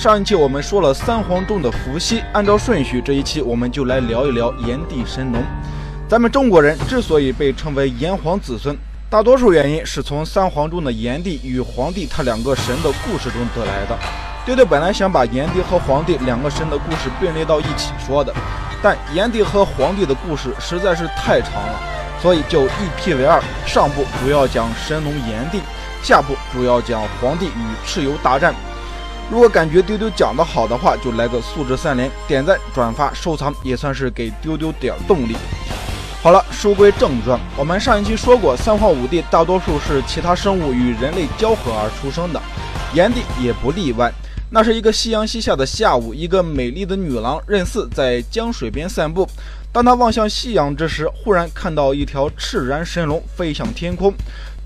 上一期我们说了三皇中的伏羲，按照顺序，这一期我们就来聊一聊炎帝神农。咱们中国人之所以被称为炎黄子孙，大多数原因是从三皇中的炎帝与黄帝他两个神的故事中得来的。丢丢本来想把炎帝和黄帝两个神的故事并列到一起说的，但炎帝和黄帝的故事实在是太长了，所以就一劈为二，上部主要讲神农炎帝，下部主要讲黄帝与蚩尤大战。如果感觉丢丢讲得好的话，就来个素质3连，点赞、转发、收藏，也算是给丢丢点动力。好了，书归正传，我们上一期说过，三皇五帝大多数是其他生物与人类交合而出生的，炎帝也不例外。那是一个夕阳西下的下午，一个美丽的女郎任四在江水边散步。当她望向夕阳之时，忽然看到一条赤髯神龙飞向天空。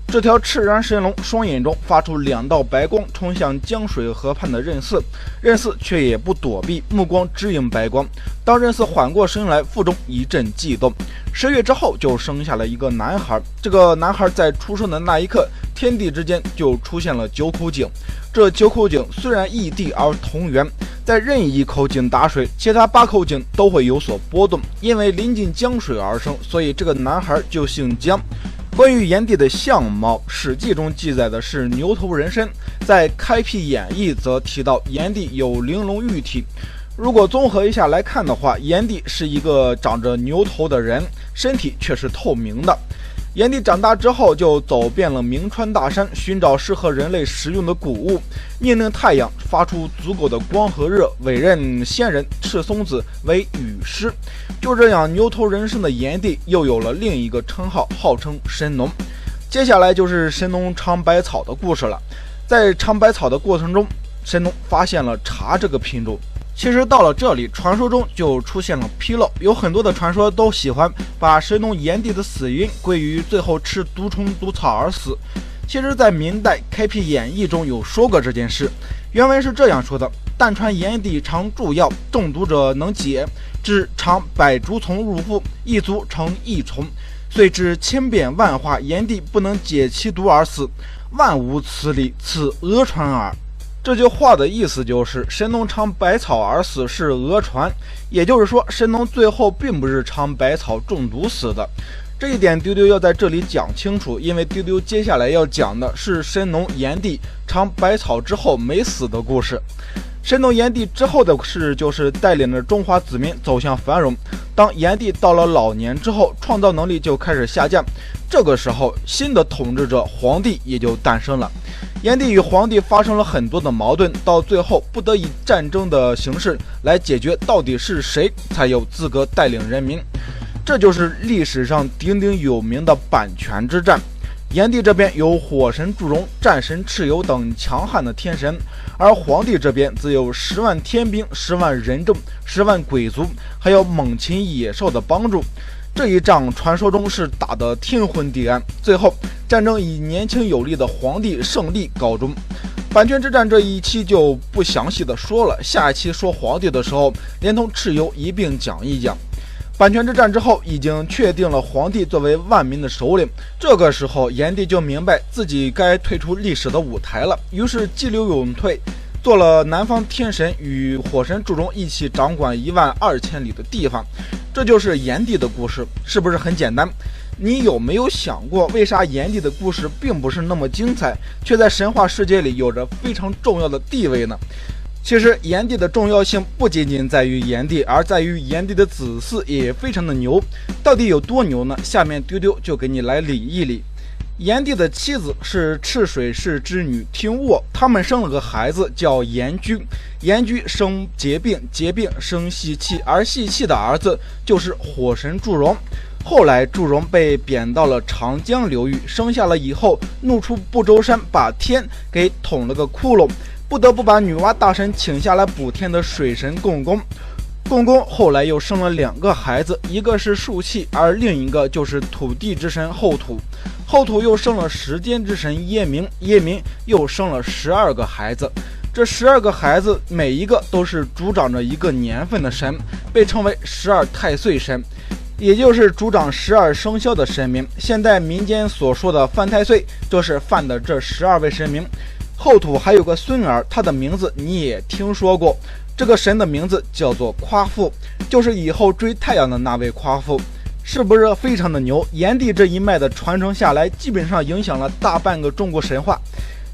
这条赤髯神龙双眼中发出2道白光，冲向江水河畔的任四。任四却也不躲避，目光直迎白光。当任四缓过神来，腹中一阵悸动。10月之后就生下了一个男孩。这个男孩在出生的那一刻，天地之间就出现了9口井。这9口井虽然异地而同源，在任意一口井打水，其他8口井都会有所波动。因为临近江水而生，所以这个男孩就姓江。关于炎帝的相貌，《史记》中记载的是牛头人身，在《开辟演义》则提到炎帝有玲珑玉体。如果综合一下来看的话，炎帝是一个长着牛头的人，身体却是透明的。炎帝长大之后就走遍了冥川大山，寻找适合人类食用的谷物，命令太阳发出足够的光和热，委任仙人赤松子为雨师。就这样，牛头人身的炎帝又有了另一个称号，号称神农。接下来就是神农尝百草的故事了。在尝百草的过程中，神农发现了茶这个品种。其实到了这里，传说中就出现了纰漏，有很多的传说都喜欢把神农炎帝的死因归于最后吃毒虫毒草而死。其实在明代《开辟演义》中有说过这件事，原文是这样说的：但传炎帝尝诸药，中毒者能解，至尝百竹丛入腹，一足成一虫，遂至千变万化，炎帝不能解其毒而死，万无此理，此讹传耳。这句话的意思就是神农尝百草而死是讹传，也就是说神农最后并不是尝百草中毒死的。这一点丢丢要在这里讲清楚，因为丢丢接下来要讲的是神农炎帝尝百草之后没死的故事。神农炎帝之后的事就是带领着中华子民走向繁荣。当炎帝到了老年之后，创造能力就开始下降，这个时候新的统治者黄帝也就诞生了。炎帝与黄帝发生了很多的矛盾，到最后不得以战争的形式来解决，到底是谁才有资格带领人民。这就是历史上鼎鼎有名的阪泉之战。炎帝这边有火神祝融、战神蚩尤等强悍的天神，而黄帝这边则有10万天兵、10万人众、10万鬼族，还有猛禽野兽的帮助。这一仗传说中是打得天昏地暗，最后战争以年轻有力的黄帝胜利告终。阪泉之战这一期就不详细的说了，下一期说黄帝的时候连同蚩尤一并讲一讲。阪泉之战之后，已经确定了黄帝作为万民的首领。这个时候，炎帝就明白自己该退出历史的舞台了，于是激流勇退，做了南方天神，与火神祝融一起掌管12000里的地方。这就是炎帝的故事，是不是很简单？你有没有想过，为啥炎帝的故事并不是那么精彩，却在神话世界里有着非常重要的地位呢？其实炎帝的重要性不仅仅在于炎帝，而在于炎帝的子嗣也非常的牛。到底有多牛呢？下面丢丢就给你来理一理。炎帝的妻子是赤水氏之女听沃，他们生了个孩子叫炎居。炎居生桀病，桀病生细气，而细气的儿子就是火神祝融。后来祝融被贬到了长江流域，生下了以后怒出不周山，把天给捅了个窟窿，不得不把女娲大神请下来补天的水神共工。共工后来又生了2个孩子，一个是树气，而另一个就是土地之神后土。后土又生了时间之神耶明，耶明又生了12个孩子。这12个孩子每一个都是主掌着一个年份的神，被称为12太岁神，也就是主掌12生肖的神明。现在民间所说的犯太岁，就是犯的这12位神明。后土还有个孙儿，他的名字你也听说过，这个神的名字叫做夸父，就是以后追太阳的那位夸父。是不是非常的牛？炎帝这一脉的传承下来，基本上影响了大半个中国神话。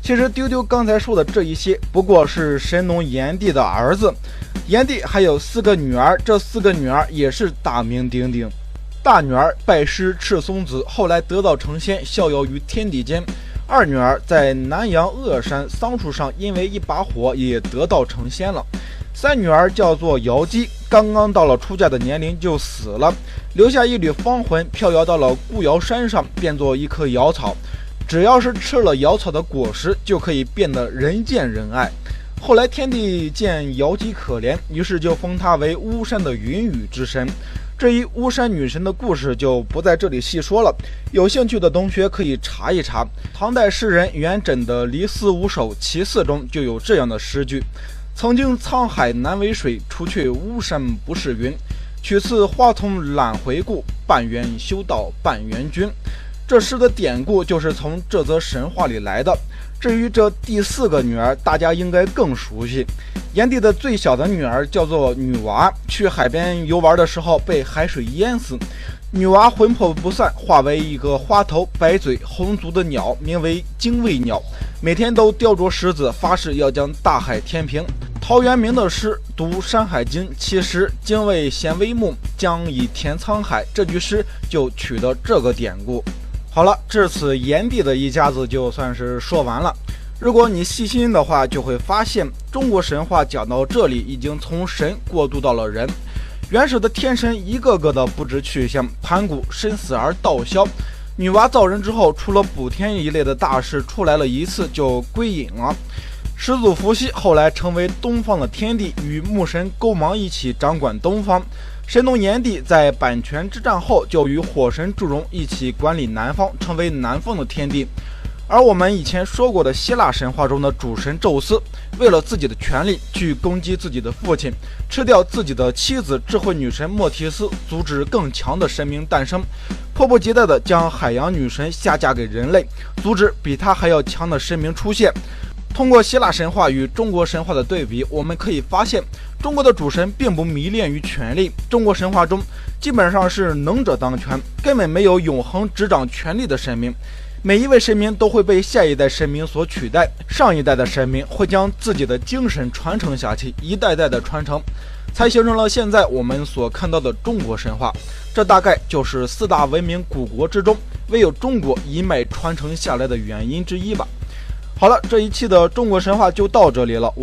其实丢丢刚才说的这一些，不过是神农炎帝的儿子。炎帝还有4个女儿，这4个女儿也是大名鼎鼎。大女儿拜师赤松子，后来得道成仙，逍遥于天地间。二女儿在南阳峨山桑树上，因为一把火也得道成仙了。三女儿叫做瑶姬，刚刚到了出嫁的年龄就死了，留下一缕芳魂，飘摇到了孤瑶山上，变作一棵瑶草。只要是吃了瑶草的果实，就可以变得人见人爱。后来天帝见瑶姬可怜，于是就封她为巫山的云雨之神。至于巫山女神的故事就不在这里细说了，有兴趣的同学可以查一查。唐代诗人元稹的《离思五首·其四》中就有这样的诗句：曾经沧海难为水，除却巫山不是云。取次花丛懒回顾，半缘修道半缘君。这诗的典故就是从这则神话里来的。至于这第4个女儿，大家应该更熟悉。炎帝的最小的女儿叫做女娃，去海边游玩的时候被海水淹死。女娃魂魄不散，化为一个花头白嘴红足的鸟，名为精卫鸟，每天都叼着石子发誓要将大海填平。陶渊明的诗读《山海经》，其实精卫衔微木，将以填沧海，这句诗就取得这个典故。好了，至此炎帝的一家子就算是说完了。如果你细心的话，就会发现中国神话讲到这里，已经从神过渡到了人。原始的天神一个个的不知去向，盘古身死而道消。女娲造人之后，除了补天一类的大事出来了一次就归隐了。始祖伏羲后来成为东方的天帝，与牧神勾芒一起掌管东方。神农炎帝在阪泉之战后，就与火神祝融一起管理南方，成为南方的天帝。而我们以前说过的希腊神话中的主神宙斯，为了自己的权利去攻击自己的父亲，吃掉自己的妻子智慧女神莫提斯，阻止更强的神明诞生，迫不及待地将海洋女神下嫁给人类，阻止比他还要强的神明出现。通过希腊神话与中国神话的对比，我们可以发现中国的主神并不迷恋于权力。中国神话中基本上是能者当权，根本没有永恒执掌权力的神明。每一位神明都会被下一代神明所取代，上一代的神明会将自己的精神传承下去，一代代的传承，才形成了现在我们所看到的中国神话。这大概就是4大文明古国之中唯有中国一脉传承下来的原因之一吧。好了，这一期的中国神话就到这里了。